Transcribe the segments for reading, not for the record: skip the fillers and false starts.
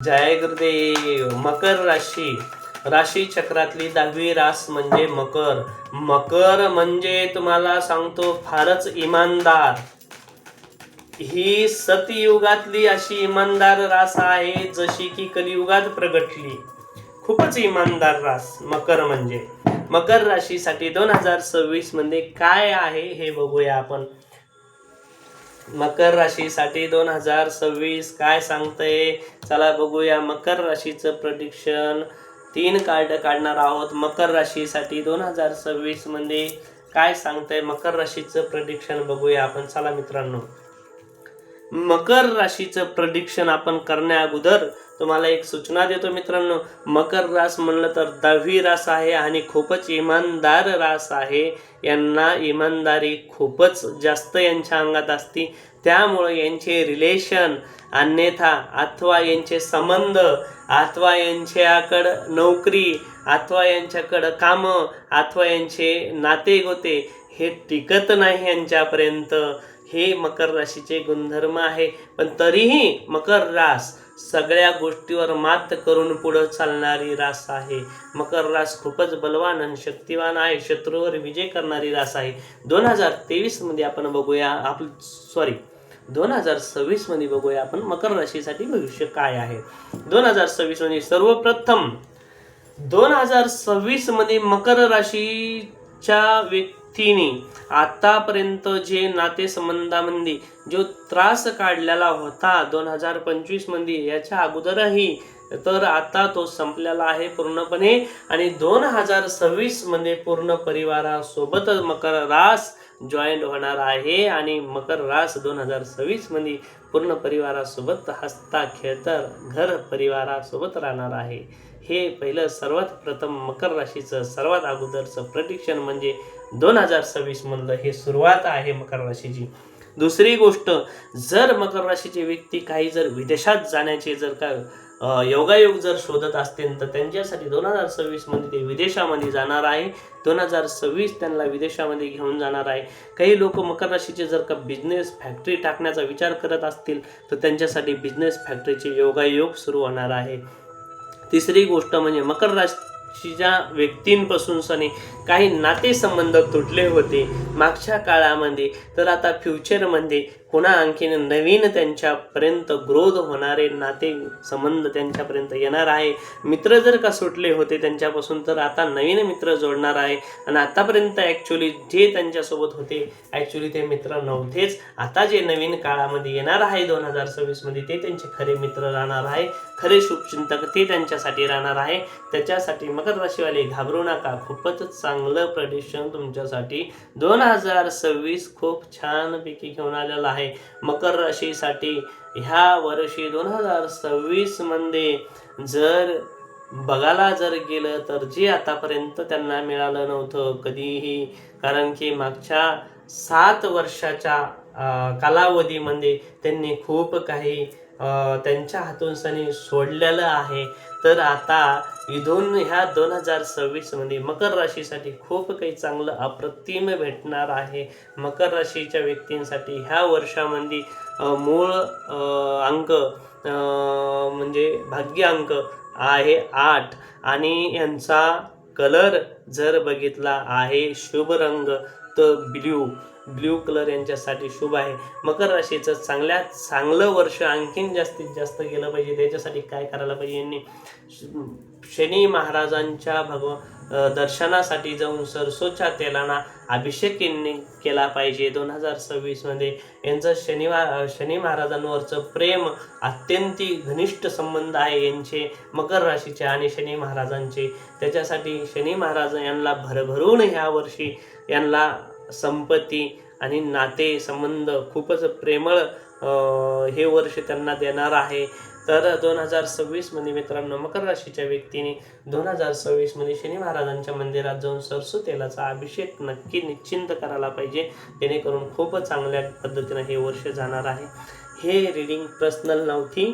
जय गुरुदेव. मकर राशी, राशी चक्रातली 10वी रास म्हणजे मकर. मकर म्हणजे तुम्हाला सांगतो फारच इमानदार. ही सतयुगातली अशी इमानदार रास आहे जशी की कलियुगात प्रगटली. खूपच इमानदार रास मकर म्हणजे. मकर राशीसाठी 2026 मध्ये काय आहे हे बघूया आपण. मकर राशीसाठी 2026 काय सांगतंय चला बघूया. मकर राशीचं प्रेडिक्शन 3 कार्ड काढणार आहोत. मकर राशीसाठी 2026 मध्ये काय सांगतंय मकर राशीचं प्रेडिक्शन बघूया आपण. चला मित्रांनो, मकर राशीचं प्रेडिक्शन आपण करण्या अगोदर तुम्हाला एक सूचना देतो मित्रांनो. मकर रास म्हणलं तर 10वी रास आहे आणि खूपच इमानदार रास आहे. यांना इमानदारी खूपच जास्त यांच्या अंगात असते. त्यामुळे यांचे रिलेशन अन्यथा अथवा यांचे संबंध अथवा यांच्याकडं नोकरी अथवा यांच्याकडं कामं अथवा यांचे नातेगोते हे टिकत नाही यांच्यापर्यंत. हे मकर राशीचे गुणधर्म आहे. पण तरीही मकर रास सगळ्या गोष्टीवर मात करून पुढे चालणारी रास आहे. मकर रास खूपच बलवान आणि शक्तिवान आहे. शत्रूवर विजय करणारी रास आहे. 2023 मध्ये आपण बघूया 2026 मध्ये बघूया आपण मकर राशीसाठी भविष्य काय आहे. 2026 मध्ये सर्वप्रथम 2026 मध्ये मकर राशीच्या व्यक्तीने आतापर्यंत जे नातेसंबंधामध्ये जो त्रास काढलेला होता 2025 मध्ये याच्या अगोदरही, तर आता तो संपलेला आहे पूर्णपणे. आणि 2026 मध्ये पूर्ण परिवारासोबत मकर रास जॉईंट होणार आहे. आणि मकर रास 2026 मध्ये पूर्ण परिवारासोबत हसता खेळता घर परिवारासोबत राहणार आहे. हे पहिलं सर्वात प्रथम मकर राशीचं सर्वात अगोदरचं प्रेडिक्शन म्हणजे 2026 मधलं हे सुरुवात आहे मकर राशीची. दुसरी गोष्ट, जर मकर राशीचे व्यक्ती काही जर विदेशात जाण्याचे जर का योगायोग जर शोधत असतील तर त्यांच्यासाठी 2026 मध्ये ते विदेशामध्ये जाणार आहे. 2026 त्यांना विदेशामध्ये घेऊन जाणार आहे. काही लोक मकर राशीचे जर का बिझनेस फॅक्टरी टाकण्याचा विचार करत असतील तर त्यांच्यासाठी बिझनेस फॅक्टरीचे योगायोग सुरू होणार आहे. तिसरी गोष्ट म्हणजे मकर राशीच्या व्यक्तींपासून सने काही नातेसंबंध तुटले होते मागच्या काळामध्ये, तर आता फ्युचरमध्ये पुन्हा आणखीन नवीन त्यांच्यापर्यंत ग्रोथ होणारे नाते संबंध त्यांच्यापर्यंत येणार आहे. मित्र जर का सुटले होते त्यांच्यापासून तर आता नवीन मित्र जोडणार आहे. आणि आतापर्यंत ॲक्च्युली जे त्यांच्यासोबत होते ॲक्च्युली ते मित्र नव्हतेच. आता जे नवीन काळामध्ये येणार आहे 2026 मध्ये ते त्यांचे खरे मित्र राहणार आहे. खरे शुभचिंतक ते त्यांच्यासाठी राहणार आहे. त्याच्यासाठी मकर राशीवाले घाबरू नका. खूपच चांगलं प्रेडिक्शन तुमच्यासाठी 2026 खूप छानपैकी घेऊन आलेलं आहे. मकर राशीसाठी ह्या वर्षी 2026 मध्ये जर बघायला जर गेलं तर जे आतापर्यंत त्यांना मिळालं नव्हतं कधीही, कारण की मागच्या 7 वर्षाच्या कालावधीमध्ये त्यांनी खूप काही त्यांच्या हातून सनी सोडलेलं आहे. तर आता इथून ह्या 2026 मध्ये मकर राशीसाठी खूप काही चांगलं अप्रतिम भेटणार आहे. मकर राशीच्या व्यक्तींसाठी ह्या वर्षामध्ये मूळ अंक म्हणजे भाग्य अंक आहे 8 आणि यांचा कलर जर बघितला आहे शुभ रंग तर ब्ल्यू कलर यांच्यासाठी शुभ आहे. मकर राशीचं चांगलं वर्ष आणखीन जास्तीत जास्त गेलं पाहिजे. त्याच्यासाठी काय करायला पाहिजे यांनी शनी महाराजांच्या दर्शनासाठी जाऊन सरसोच्या तेलाना अभिषेक यांनी केला पाहिजे. 2026 मध्ये यांचं शनी महाराजांवरचं प्रेम अत्यंत घनिष्ठ संबंध आहे यांचे मकर राशीचे आणि शनी महाराजांचे. त्याच्यासाठी शनी महाराज यांना भरभरून ह्या वर्षी यांना संपत्ती आणि नाते संबंध खूपच प्रेमळ हे वर्ष त्यांना देणार आहे. तर 2026 मध्ये मित्रांनो मकर राशीच्या व्यक्तीने 2026 मध्ये शनी महाराजांच्या मंदिरात जाऊन सरसो तेलाचा अभिषेक नक्की निश्चिंत करायला पाहिजे. जेणेकरून खूप चांगल्या पद्धतीने हे वर्ष जाणार आहे. हे रीडिंग पर्सनल नव्हती,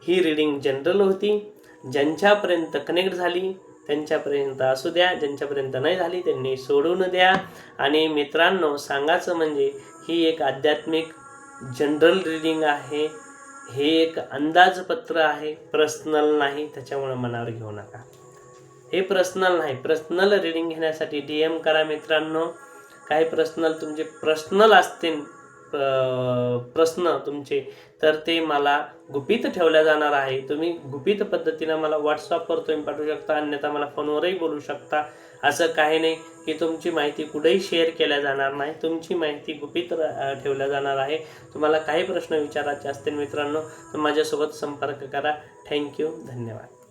ही रीडिंग जनरल होती. ज्यांच्यापर्यंत कनेक्ट झाली त्यांच्यापर्यंत असू द्या, ज्यांच्यापर्यंत नाही झाली त्यांनी सोडून द्या. आणि मित्रांनो सांगायचं म्हणजे ही एक आध्यात्मिक जनरल रीडिंग आहे. हे एक अंदाजपत्र आहे, पर्सनल नाही, त्याच्यामुळे मनावर घेऊ नका. हे पर्सनल नाही. पर्सनल रिडिंग घेण्यासाठी DM करा मित्रांनो. काही तुमचे पर्सनल असतील प्रश्न तुमचे, तर ते मला गुपित ठेवल्या जाणार आहे. तुम्ही गुपित पद्धतीनं मला व्हॉट्सअपवर तुम्ही पाठवू शकता, अन्यथा मला फोनवरही बोलू शकता. असं काही नाही की तुमची माहिती कुठेही शेअर केल्या जाणार नाही. तुमची माहिती गुपित ठेवल्या जाणार आहे. तुम्हाला काही प्रश्न विचारायचे असतील मित्रांनो, तर माझ्यासोबत संपर्क करा. थँक्यू. धन्यवाद.